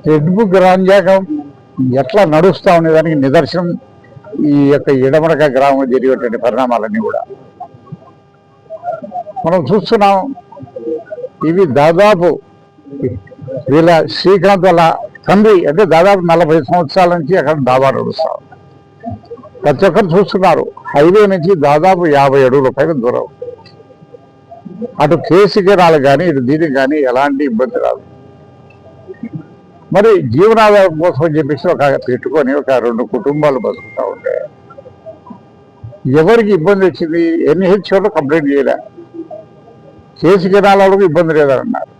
Red book రాజ్యాంగం ఎట్లా నడుస్తూ ఉండేదానికి నిదర్శనం ఈ యొక్క ఇడమరక గ్రామం జరిగేటువంటి పరిణామాలన్నీ కూడా మనం చూస్తున్నాం. ఇవి దాదాపు వీళ్ళ శ్రీకాంత్ వాళ్ళ తండ్రి అంటే దాదాపు 40 సంవత్సరాల నుంచి అక్కడ దాబా నడుస్తాం. ప్రతి ఒక్కరు చూస్తున్నారు. హైవే నుంచి దాదాపు 50 అడుగుల పైన దూరం. అటు కేసుకి రాలి కానీ ఇటు దీనికి కానీ ఎలాంటి ఇబ్బంది రాదు. మరి జీవనాధారం కోసం అని చెప్పేసి ఒక పెట్టుకొని ఒక 2 కుటుంబాలు బతుకుతూ ఉంటే ఎవరికి ఇబ్బంది వచ్చింది? ఎన్హెచ్ఓలో కంప్లైంట్ చేయలే, కేసుకి రాళ్ళకు ఇబ్బంది లేదన్నారు.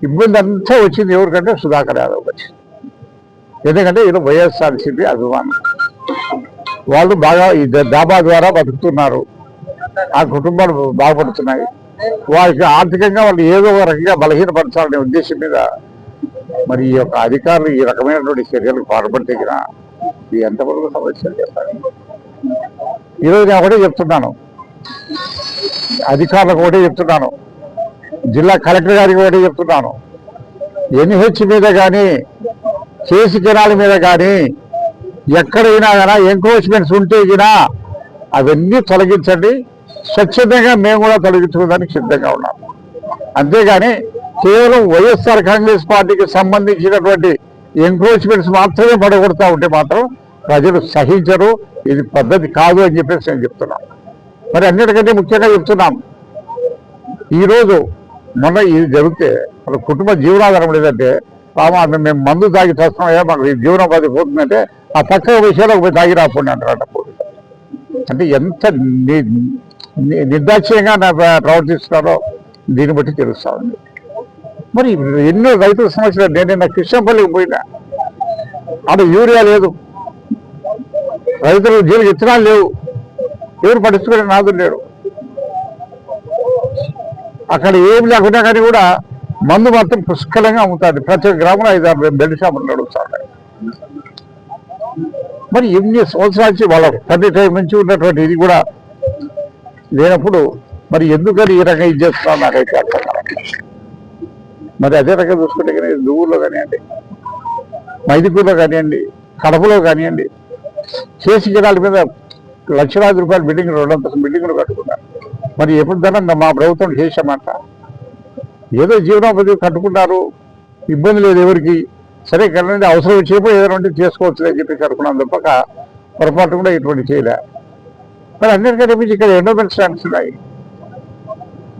ఇబ్బంది అంతా వచ్చింది ఎవరికంటే సుధాకర్ యాదవ్ వచ్చింది. ఎందుకంటే ఇది వైఎస్ఆర్సీపీ అభిమానం. వాళ్ళు బాగా ఈ దాబా ద్వారా బతుకుతున్నారు, ఆ కుటుంబాలు బాగుపడుతున్నాయి. వారికి ఆర్థికంగా వాళ్ళు ఏదో ఒక రకంగా బలహీనపరచాలనే ఉద్దేశం మీద మరి ఈ యొక్క అధికారులు ఈ రకమైనటువంటి చర్యలకు పాల్పడితేగిన ఇది ఎంతవరకు సమస్యలు చెప్పాలి. ఈరోజు నేను ఒకటే చెప్తున్నాను, అధికారులకు ఒకటే చెప్తున్నాను, జిల్లా కలెక్టర్ గారికి ఒకటే చెప్తున్నాను, ఎన్హెచ్ మీద కానీ కేసు జనాల మీద కానీ ఎక్కడైనా కానీ ఎంక్రోచ్మెంట్స్ ఉంటే గినా అవన్నీ తొలగించండి. స్వచ్ఛందంగా మేము కూడా తొలగించుకోవడానికి సిద్ధంగా ఉన్నాం. అంతేగాని కేవలం వైఎస్ఆర్ కాంగ్రెస్ పార్టీకి సంబంధించినటువంటి ఎంక్రోచ్మెంట్స్ మాత్రమే పడగొడతా ఉంటే మాత్రం ప్రజలు సహించరు. ఇది పద్ధతి కాదు అని చెప్పేసి నేను చెప్తున్నాను. మరి అన్నిటికంటే ముఖ్యంగా చెప్తున్నాం, ఈరోజు మొన్న ఇది జరిగితే మన కుటుంబ జీవనాధారం లేదంటే మేము మందు తాగి చేస్తున్నామయ్యా మాకు జీవనోపాధి పోతుందంటే ఆ పక్క విషయంలో పోయి తాగి రాకుండా అంటారట పోలీసు. అంటే ఎంత నిర్దాక్ష్యంగా ప్రవర్తిస్తున్నారో దీన్ని బట్టి తెలుస్తా ఉంది. మరి ఎన్నో రైతుల సమస్యలు. నేను కృష్ణపల్లికి పోయినా, అక్కడ యూరియా లేదు, రైతులు జీలకు విత్తనాలు లేవు, ఎవరు పట్టించుకునే నాదులు లేడు. అక్కడ ఏం లేకుండా కానీ కూడా మందు మాత్రం పుష్కలంగా అమ్ముతుంది. ప్రతి గ్రామంలో 5-6 బెల్ట్ షాపులు నడుస్తాయి. మరి ఎన్ని సంవత్సరాల నుంచి వాళ్ళ తండ్రి టైం నుంచి ఉన్నటువంటి ఇది కూడా లేనప్పుడు మరి ఎందుకని ఈ రకంగా ఇది చేస్తున్నారు నాకైతే అర్థం కాదు. మరి అదే రకంగా చూసుకుంటే కానీ దువ్వుల్లో కానివ్వండి, మైదుకూరులో కానివ్వండి, కడపలో కానివ్వండి, చేసి జనాల మీద లక్షలాది రూపాయల బిల్డింగ్ 2 అంతస్తుల బిల్డింగ్లు కట్టుకున్నారు. మరి ఎప్పుడు ధనంగా మా ప్రభుత్వం చేశామంట. ఏదో జీవనోపాధి కట్టుకుంటారు, ఇబ్బంది లేదు ఎవరికి. సరే కదండి, అవసరం వచ్చినప్పుడు ఏదైనా ఉంటే చేసుకోవచ్చు అని చెప్పి కట్టుకున్నాం తప్పక పొరపాటు కూడా ఇటువంటి చేయలే. మరి అన్నిటికంటే మించి ఇక్కడ ఎండోమెంట్ స్టాండ్స్ ఉన్నాయి.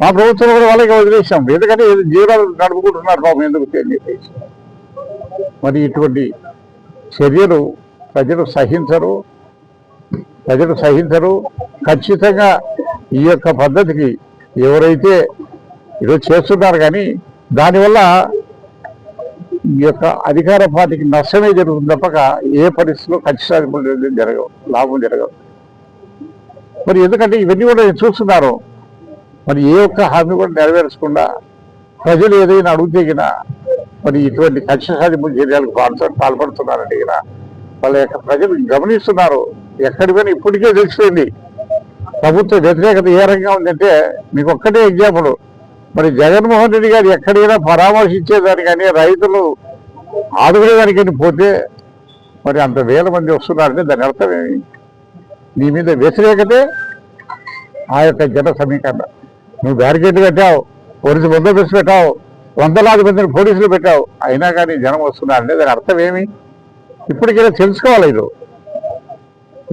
మా ప్రభుత్వం కూడా వాళ్ళకి వదిలేసాం, ఎందుకంటే జీవనాలు నడుపుకుంటున్నారు పాపం ఎందుకు అని చెప్పేసి. మరి ఇటువంటి చర్యలు ప్రజలు సహించరు. ఖచ్చితంగా ఈ యొక్క పద్ధతికి ఎవరైతే ఈరోజు చేస్తున్నారు కానీ దానివల్ల ఈ యొక్క అధికార పార్టీకి నష్టమే జరుగుతుంది తప్పక ఏ పరిస్థితుల్లో ఖచ్చితంగా జరగవు, లాభం జరగవు. మరి ఎందుకంటే ఇవన్నీ కూడా చూస్తున్నారు. మరి ఏ ఒక్క హామీ కూడా నెరవేర్చకుండా ప్రజలు ఏదైనా అడుగుతేగినా మరి ఇటువంటి కక్ష సాధింపు చర్యలకు పాల్పడుతున్నారంటే గినా వాళ్ళ యొక్క ప్రజలు గమనిస్తున్నారు. ఎక్కడికైనా ఇప్పటికే తెలిసిపోయింది ప్రభుత్వ వ్యతిరేకత ఏ రకంగా ఉందంటే మీకు ఒక్కటే ఎగ్జాంపుల్. మరి జగన్మోహన్ రెడ్డి గారు ఎక్కడైనా పరామర్శించేదానికి కానీ రైతులు ఆదుకునేదానికని పోతే మరి అంత వేల మంది వస్తున్నారంటే దాని అర్థమేమి? నీ మీద వ్యతిరేకతే ఆ యొక్క జన సమీకరణ. నువ్వు బ్యారికేడ్ పెట్టావు, పోలీసు బందోబస్తు పెట్టావు, 100,000 మందిని పోలీసులు పెట్టావు, అయినా కానీ జనం వస్తున్నారంటే దాని అర్థం ఏమి? ఇప్పటికైనా తెలుసుకోవాలి. ఇది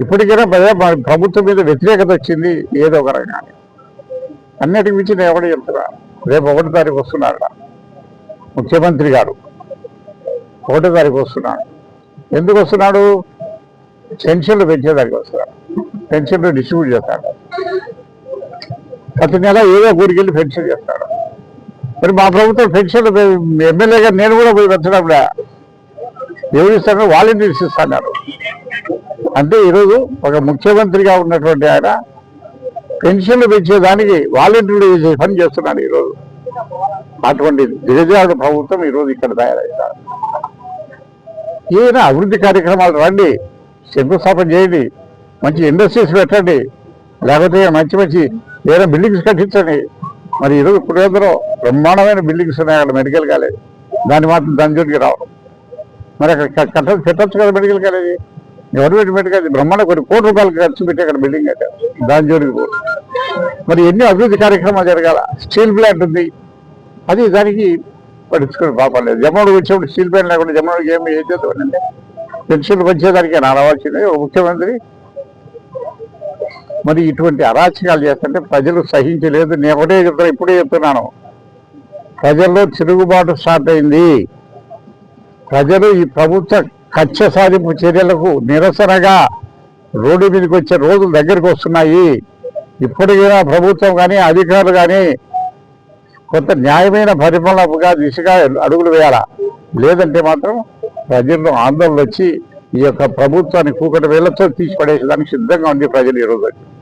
ఇప్పటికైనా ప్రభుత్వం మీద వ్యతిరేకత వచ్చింది ఏదో ఒక రకంగా. అన్నిటికి మించి నేను ఎవడే చెప్తున్నా, రేపు 1వ తారీఖు వస్తున్నాడు ముఖ్యమంత్రి గారు. 1వ తారీఖు వస్తున్నాడు. ఎందుకు వస్తున్నాడు? పెన్షన్లు పెంచేదానికి వస్తున్నాడు. పెన్షన్లు డిస్ట్రిబ్యూట్ చేస్తాడు. ప్రతి నెల ఏదో ఊరికి వెళ్ళి పెన్షన్ చేస్తాడు. మరి మా ప్రభుత్వం పెన్షన్లు ఎమ్మెల్యేగా నేను కూడా పోయి పెంచడం ఎవరు ఇస్తారో వాలంటీర్స్ ఇస్తున్నారు. అంటే ఈరోజు ఒక ముఖ్యమంత్రిగా ఉన్నటువంటి ఆయన పెన్షన్లు పెంచేదానికి వాలంటీర్లు పని చేస్తున్నాడు ఈరోజు. అటువంటి దిగజారుడు ప్రభుత్వం ఈరోజు ఇక్కడ తయారవుతారు. ఏదైనా అభివృద్ధి కార్యక్రమాలు రండి, శంకుస్థాపన చేయండి, మంచి ఇండస్ట్రీస్ పెట్టండి, లేకపోతే మంచి ఏదైనా బిల్డింగ్స్ కట్టించండి. మరి ఈరోజు పుట్టేందులో బ్రహ్మాండమైన బిల్డింగ్స్ ఉన్నాయి అక్కడ మెడికల్ కాలేజ్. దాన్ని మాత్రం దాని జోలికి రావడం. మరి అక్కడ పెట్టచ్చు కదా medical college, government medical college బ్రహ్మాండ కొన్ని కోట్ల రూపాయలు ఖర్చు పెట్టి అక్కడ బిల్డింగ్ కట్టారు, దాని జోలికి పోదు. మరి ఎన్ని అభివృద్ధి కార్యక్రమాలు జరగాల. స్టీల్ ప్లాంట్ ఉంది, అది దానికి పట్టించుకుని పాపం లేదు. జమ్మూడికి వచ్చేప్పుడు స్టీల్ ప్లాంట్ లేకుండా జమ్మూడికి ఏం చేద్దామంటే పెన్షన్లు వచ్చేదానికి రావాల్సిందే ఒక ముఖ్యమంత్రి. మరి ఇటువంటి అరాచకాలు చేస్తుంటే ప్రజలు సహించలేదు. నేను ఒకటే చెప్తాను, ఇప్పుడే చెప్తున్నాను, ప్రజల్లో తిరుగుబాటు స్టార్ట్ అయింది. ప్రజలు ఈ ప్రభుత్వ కక్ష సాధింపు చర్యలకు నిరసనగా రోడ్డు మీదకి వచ్చే రోజులు దగ్గరికి వస్తున్నాయి. ఇప్పటికైనా ప్రభుత్వం కానీ అధికారులు కానీ కొంత న్యాయమైన పరిపాలనగా దిశగా అడుగులు వేయాలా. లేదంటే మాత్రం ప్రజల్లో ఆందోళన వచ్చి ఈ యొక్క ప్రభుత్వాన్ని కూకటి వేళ్లతో తీసి పడేసేదానికి సిద్ధంగా ఉంది ప్రజలు ఈరోజు.